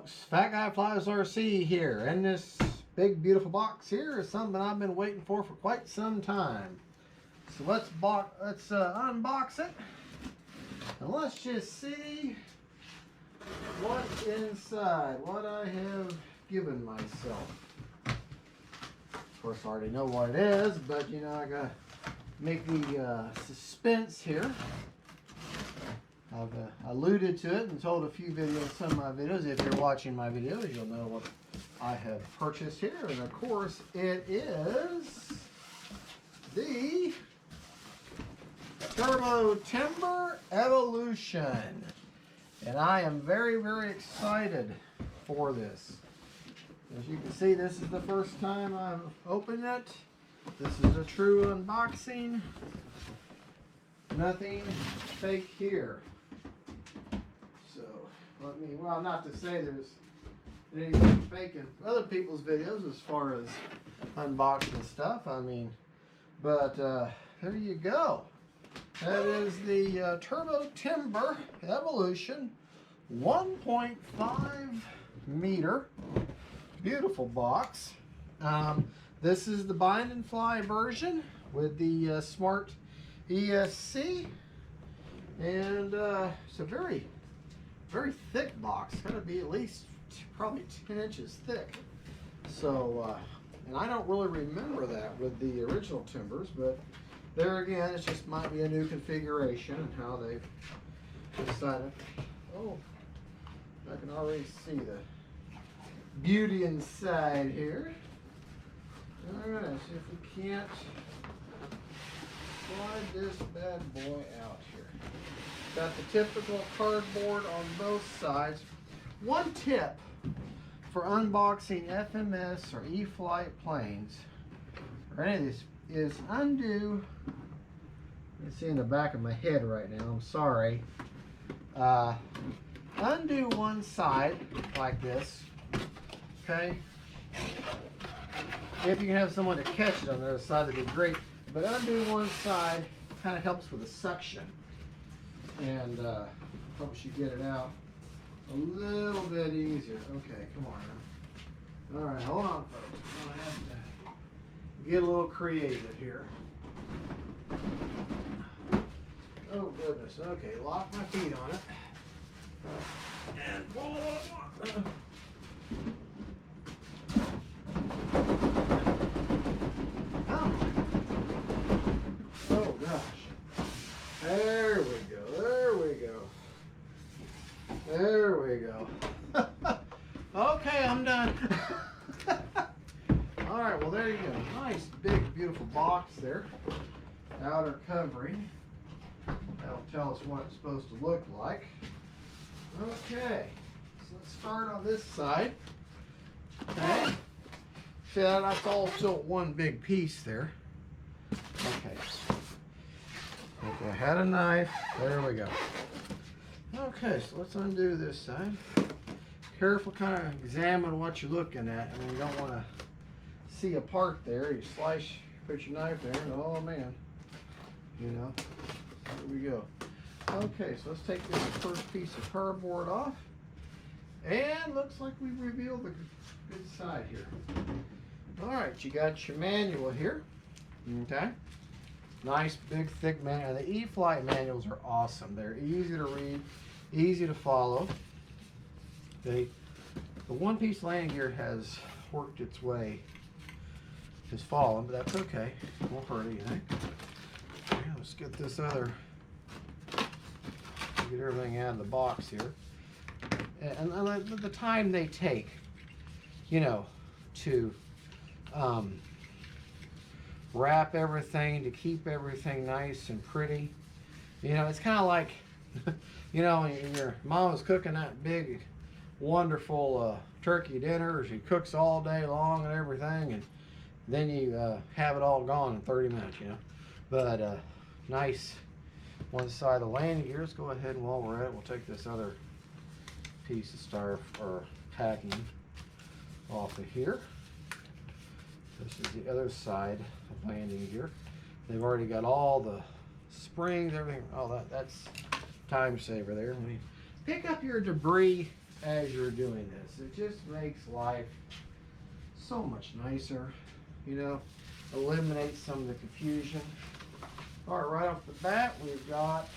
folks, Fat Guy Flies RC here, and this big beautiful box here is something I've been waiting for quite some time. So let's unbox it, and let's just see what's inside, what I have given myself. Of course I already know what it is, but you know, I gotta make the suspense here. I've alluded to it and told a few videos, some of my videos. If you're watching my videos, you'll know what I have purchased here. And of course, it is the Turbo Timber Evolution. And I am very, very excited for this. As you can see, this is the first time I've opened it. This is a true unboxing. Nothing fake here. Well, not to say there's anything fake in other people's videos as far as unboxing stuff. I mean, but there you go. That is the Turbo Timber Evolution 1.5 meter. Beautiful box. This is the bind and fly version with the smart ESC, and it's a very thick box. It's going to be at least probably 10 inches thick. So, and I don't really remember that with the original timbers, but there again, it just might be a new configuration and how they've decided. Oh, I can already see the beauty inside here. All right, see if we can't slide this bad boy out here. Got the typical cardboard on both sides. One tip for unboxing FMS or e-flite planes, or any of this, is undo, you can see in the back of my head right now, I'm sorry. Undo one side like this, okay? If you can have someone to catch it on the other side, that'd be great. But undo one side, kind of helps with the suction. And helps you get it out a little bit easier. Okay, come on now. All right, hold on, folks. I'm gonna have to get a little creative here. Oh goodness. Okay, lock my feet on it and pull it up. Oh gosh. There we go. There we go. Okay, I'm done. All right, well there you go. Nice, big, beautiful box there. Outer covering. That'll tell us what it's supposed to look like. Okay, so let's start on this side. Okay. See, that's all still one big piece there. Okay. Okay, I had a knife. There we go. Okay, so let's undo this side. Careful, kind of examine what you're looking at. I mean, you don't want to see a part there. You slice, put your knife there, and oh man, you know, here we go. Okay, so let's take this first piece of cardboard off. And looks like we've revealed the good side here. All right, you got your manual here. Okay. Nice, big, thick manual. The e-flite manuals are awesome. They're easy to read, easy to follow. The one-piece landing gear has worked its way, has fallen, but that's okay. Won't hurt anything. Okay, let's get this other, get everything out of the box here. And the time they take, you know, to wrap everything, to keep everything nice and pretty. You know, it's kind of like, you know, when your mom was cooking that big, wonderful turkey dinner. She cooks all day long and everything, and then you have it all gone in 30 minutes, you know. But nice one side of the landing gear. Let's go ahead, and while we're at it, we'll take this other piece of styrofoam or packing off of here. This is the other side of landing gear. They've already got all the springs, everything. Oh, that's time saver there. I mean, pick up your debris as you're doing this. It just makes life so much nicer, you know, eliminates some of the confusion. All right off the bat, we've got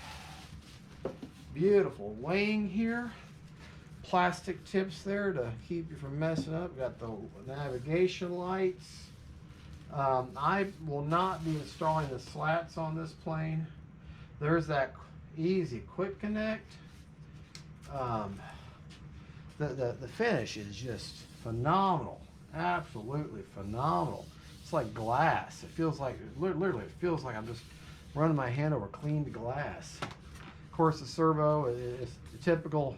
beautiful wing here. Plastic tips there to keep you from messing up. Got the navigation lights. I will not be installing the slats on this plane. There's that easy quick connect. The finish is just phenomenal, absolutely phenomenal. It's like glass. It feels like, literally, it feels like I'm just running my hand over clean glass. Of course, the servo is the typical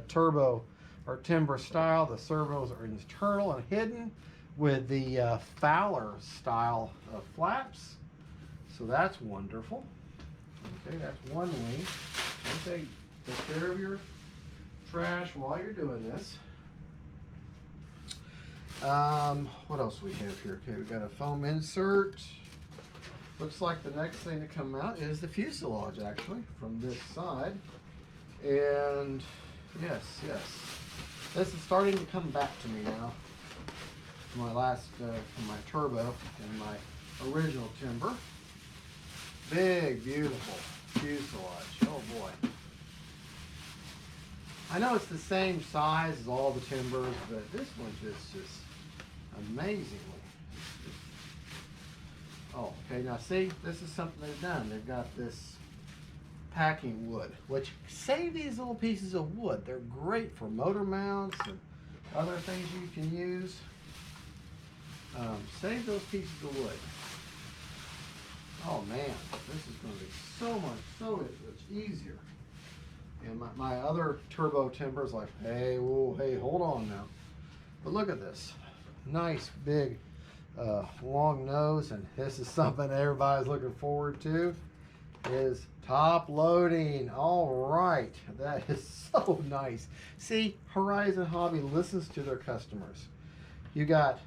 turbo or timber style. The servos are internal and hidden with the Fowler style of flaps. So that's wonderful. Okay, that's one wing. Okay, take care of your trash while you're doing this. What else we have here? Okay, we got a foam insert. Looks like the next thing to come out is the fuselage, actually, from this side. And yes, this is starting to come back to me now. My last, from my turbo and my original timber. Big, beautiful fuselage. Oh boy. I know it's the same size as all the timbers, but this one's just amazingly. Oh, okay, now see, this is something they've done. They've got this packing wood, which save these little pieces of wood. They're great for motor mounts and other things you can use. Save those pieces of wood. Oh man, this is going to be so much easier. And my other turbo timber is like, hey, whoa, hey, hold on now. But look at this. Nice, big, long nose. And this is something everybody's looking forward to, is top loading. All right. That is so nice. See, Horizon Hobby listens to their customers. You got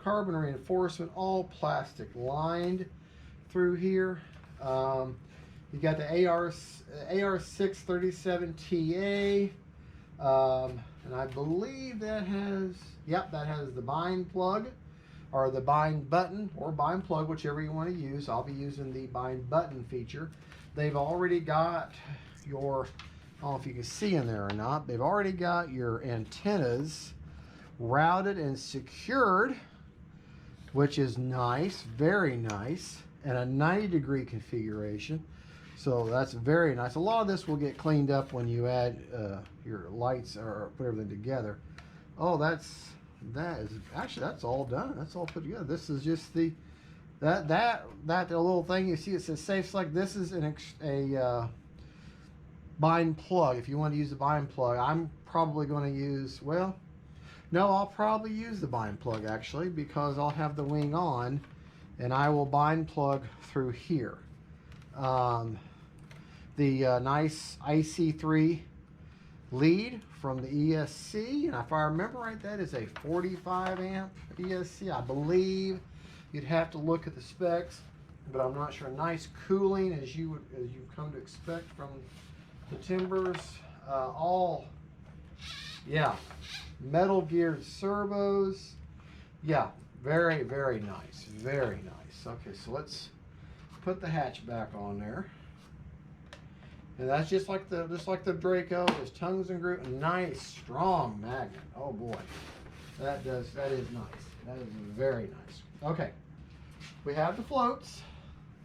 carbon reinforcement, all plastic lined through here. You got the AR637TA, and I believe that has, yep, that has the bind plug, or the bind button, or bind plug, whichever you want to use. I'll be using the bind button feature. They've already got your, I don't know if you can see in there or not, they've already got your antennas routed and secured, which is nice, very nice, and a 90-degree configuration. So that's very nice. A lot of this will get cleaned up when you add your lights or put everything together. Oh, that is actually, that's all done. That's all put together. This is just the that little thing you see. It says safe select. This is a bind plug. If you want to use the bind plug, I'm probably going to use, well, no, I'll probably use the bind plug actually, because I'll have the wing on, and I will bind plug through here. The nice IC3 lead from the ESC, and if I remember right, that is a 45 amp ESC, I believe. You'd have to look at the specs, but I'm not sure. Nice cooling as you come to expect from the timbers. All, yeah, metal geared servos. Yeah, very, very nice, very nice. Okay, so let's put the hatch back on there. And that's just like the Draco. There's tongues and grooves. Nice, strong magnet. Oh boy, that is nice. That is very nice. Okay, we have the floats.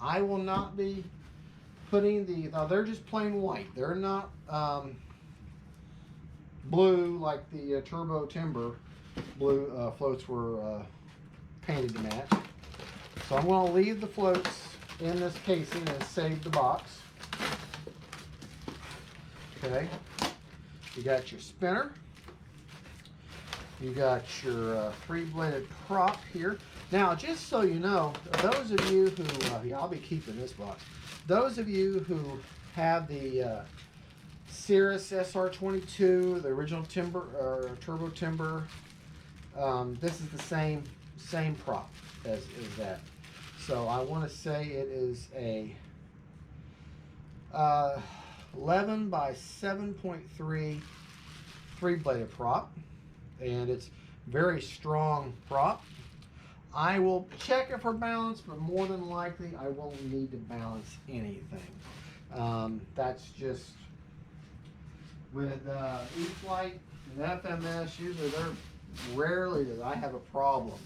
I will not be putting the. Now they're just plain white. They're not blue like the Turbo Timber blue floats were painted to match. So I'm going to leave the floats in this casing and save the box. Okay, you got your spinner, you got your three-bladed prop here. Now, just so you know, those of you who, yeah, I'll be keeping this box. Those of you who have the Cirrus SR22, the original timber or turbo timber, this is the same prop as that. So I want to say it is a 11 by 7.3 3-bladed prop, and it's very strong prop. I will check it for balance, but more than likely I won't need to balance anything. That's just with e-flite and FMS. Usually they're rarely that I have a problem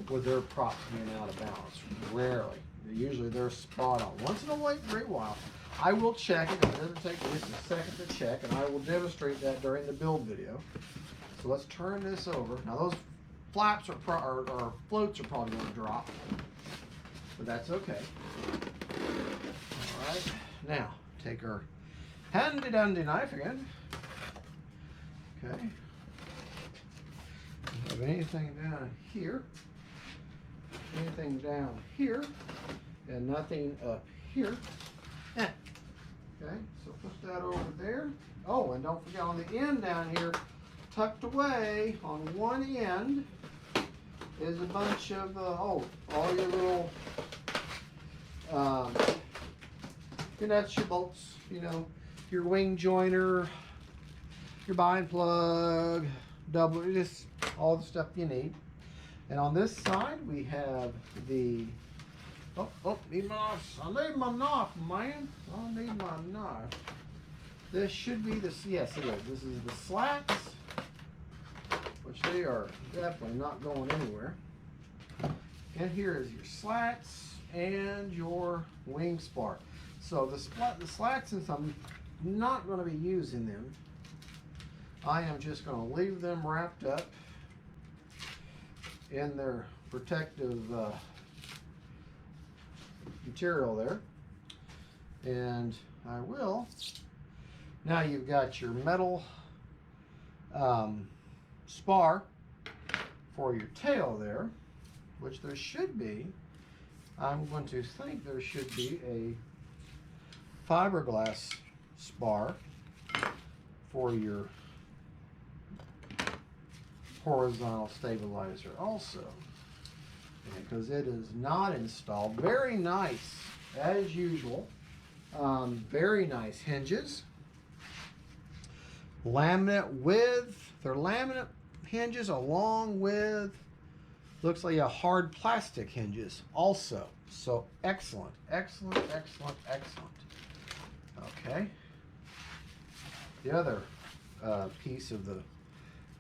with their props being out of balance. Rarely. Usually they're spot on. Once in a great while, I will check it. It doesn't take just a second to check, and I will demonstrate that during the build video. So let's turn this over. Now those flaps or floats are probably going to drop, but that's okay. All right, now take our handy dandy knife again. Okay. Have anything down here? Anything down here? And nothing up here. Okay, so put that over there. Oh, and don't forget on the end down here, tucked away on one end, is a bunch of, all your little, your nuts, your bolts, you know, your wing joiner, your bind plug, just all the stuff you need. And on this side, we have the, need my knife. I need my knife, man. I need my knife. This should be the, yes it is. This is the slats, which they are definitely not going anywhere. And here is your slats and your wing spar. So the slats, since I'm not going to be using them, I am just going to leave them wrapped up in their protective material there. And I will, now you've got your metal spar for your tail there, which there should be, I'm going to think there should be a fiberglass spar for your horizontal stabilizer also, because it is not installed. Very nice as usual. Very nice hinges, laminate with, they're laminate hinges along with, looks like a hard plastic hinges also. So excellent, excellent, excellent, excellent. Okay, the other piece of the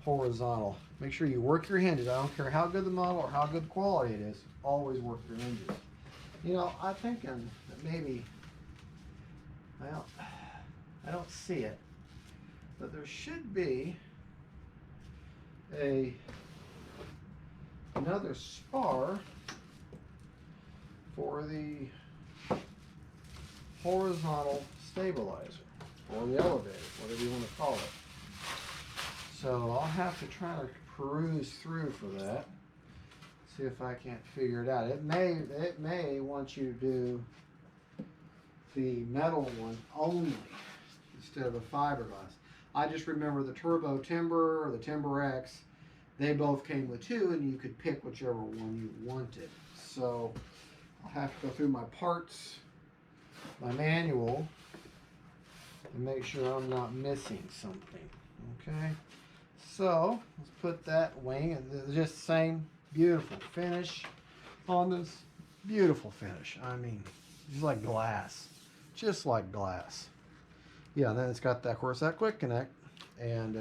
horizontal, make sure you work your hinges. I don't care how good the model or how good quality it is, always work your hinges. You know, I'm thinking that maybe, well, I don't see it, but there should be another spar for the horizontal stabilizer or the elevator, whatever you want to call it. So I'll have to try to peruse through for that, see if I can't figure it out. It may want you to do the metal one only instead of the fiberglass. I just remember the Turbo Timber or the Timber X, they both came with two, and you could pick whichever one you wanted. So I'll have to go through my parts, my manual, and make sure I'm not missing something. Okay, so let's put that wing, and just the same beautiful finish on this. Beautiful finish. I mean, just like glass, just like glass. Yeah, and then it's got that, of course, that quick connect, and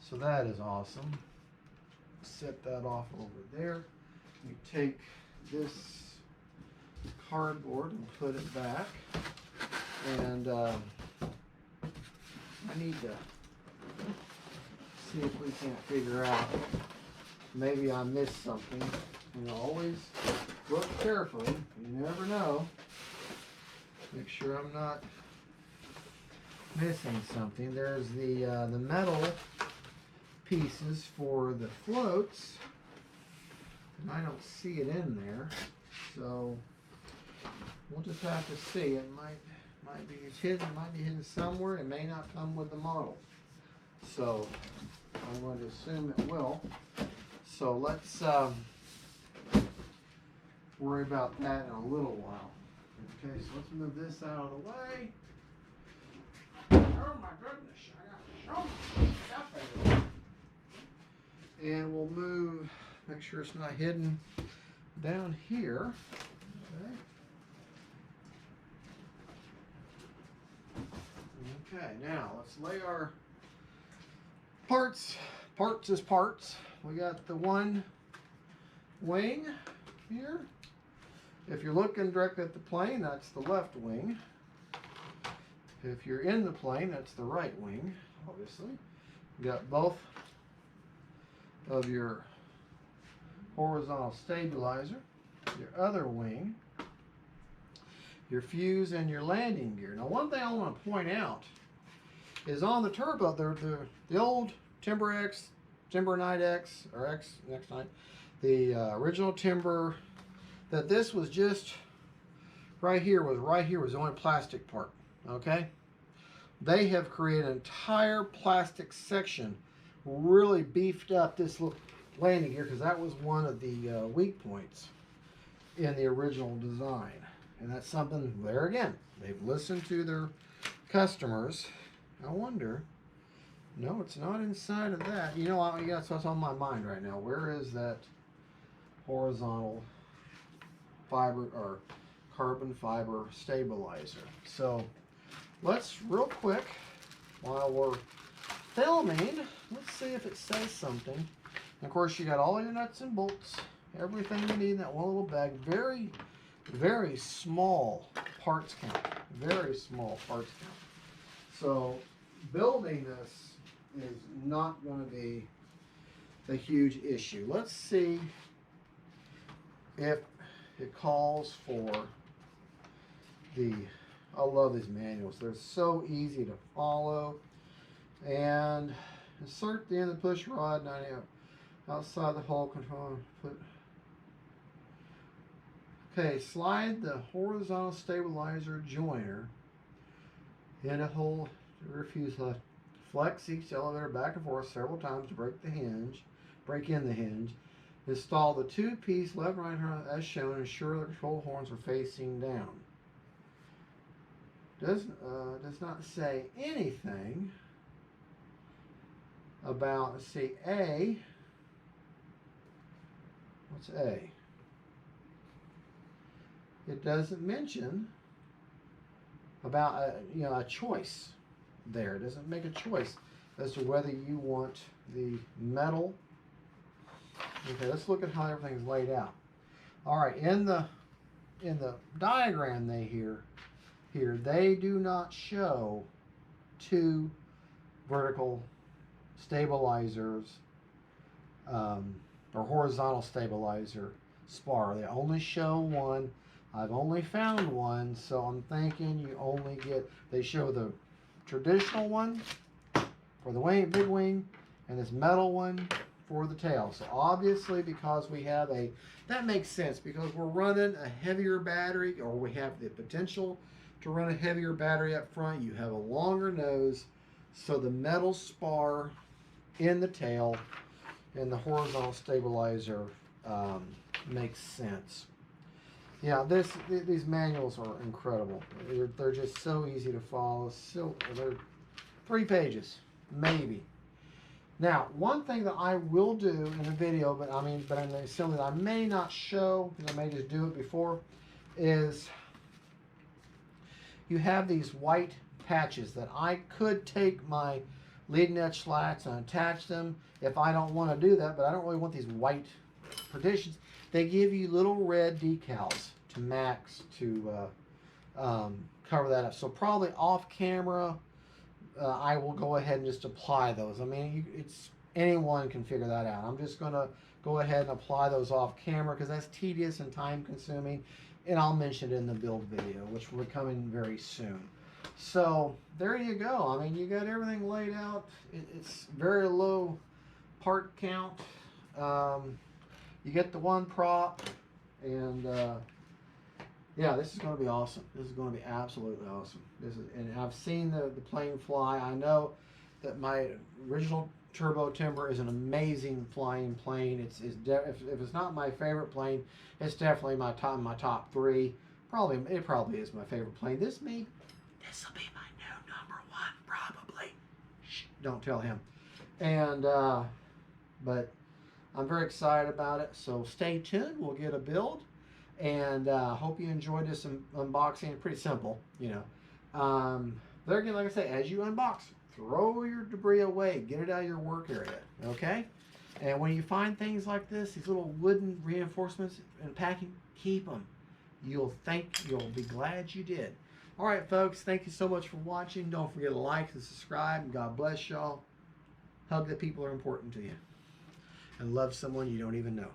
so that is awesome. Set that off over there. We take this cardboard and put it back, and I need to see if we can't figure out, maybe I missed something. You know, always look carefully, you never know. Make sure I'm not missing something. There's the metal pieces for the floats, and I don't see it in there, so we'll just have to see. It might be hidden somewhere. It may not come with the model, so I'm going to assume it will. So let's worry about that in a little while. Okay, so let's move this out of the way. Oh my goodness, I got so much stuff And we'll move, make sure it's not hidden down here. Okay, now let's lay our parts as parts. We got the one wing here. If you're looking directly at the plane, that's the left wing. If you're in the plane, that's the right wing, obviously. You got both of your horizontal stabilizer, your other wing, your fuse, and your landing gear. Now, one thing I want to point out is on the turbo, the old Timber X, Timber Knight X, or X Next Knight, the original Timber, that this was just right here was the only plastic part. Okay, they have created an entire plastic section, really beefed up this little landing gear because that was one of the weak points in the original design. And that's something, there again, they've listened to their customers. I wonder, no, it's not inside of that. You know, that's what's on my mind right now. Where is that horizontal fiber or carbon fiber stabilizer? So let's real quick, while we're filming, let's see if it says something. And of course, you got all your nuts and bolts, everything you need in that one little bag. Very, very small parts count. Very small parts count. So building this is not going to be a huge issue. Let's see if it calls for the, I love these manuals. They're so easy to follow. And insert the end of the push rod 90 outside the hole control. Okay, slide the horizontal stabilizer joiner in a hole to refuse left. Flex each elevator back and forth several times to break in the hinge. Install the two-piece left and right hand as shown. Ensure the control horns are facing down. Does not say anything about, let's see, A. What's A? It doesn't mention about a choice there. It doesn't make a choice as to whether you want the metal. Okay, let's look at how everything's laid out. All right, in the diagram here they do not show two vertical stabilizers or horizontal stabilizer spar. They only show one. I've only found one, so I'm thinking you only get, they show the traditional one for the big wing and this metal one for the tail. So obviously, because we have that makes sense, because we're running a heavier battery, or we have the potential to run a heavier battery up front. You have a longer nose, so the metal spar in the tail and the horizontal stabilizer makes sense. Yeah, these manuals are incredible. They're just so easy to follow. So they're 3 pages, maybe. Now, one thing that I will do in the video, but in the assembly that I may not show, because I may just do it before, is you have these white patches that I could take my leading edge slats and attach them if I don't want to do that, but I don't really want these white partitions. They give you little red decals to cover that up. So probably off camera, I will go ahead and just apply those. Anyone can figure that out. I'm just going to go ahead and apply those off camera because that's tedious and time consuming, and I'll mention it in the build video, which will be coming very soon. So there you go. You got everything laid out. It's very low part count. You get the one prop, and yeah, this is going to be awesome. This is going to be absolutely awesome. And I've seen the plane fly. I know that my original Turbo Timber is an amazing flying plane. If it's not my favorite plane, it's definitely my top 3. It probably is my favorite plane. This will be my new #1 probably. Shh, don't tell him. And but I'm very excited about it. So stay tuned. We'll get a build. And hope you enjoyed this unboxing. Pretty simple, you know. There again, like I say, as you unbox, throw your debris away. Get it out of your work area, okay? And when you find things like this, these little wooden reinforcements and packing, keep them. You'll be glad you did. All right, folks, thank you so much for watching. Don't forget to like and subscribe. And God bless y'all. Hug the people who are important to you. And love someone you don't even know.